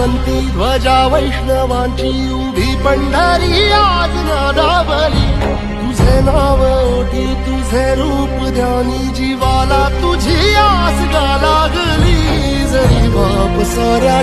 शेवंती ध्वजा वैष्णवांची उभी पंढरी आज नादावली तुझे नाव ओठी तुझे रूप ध्यानी जीवाला तुझी आस गा लागली जरी बाप साऱ्या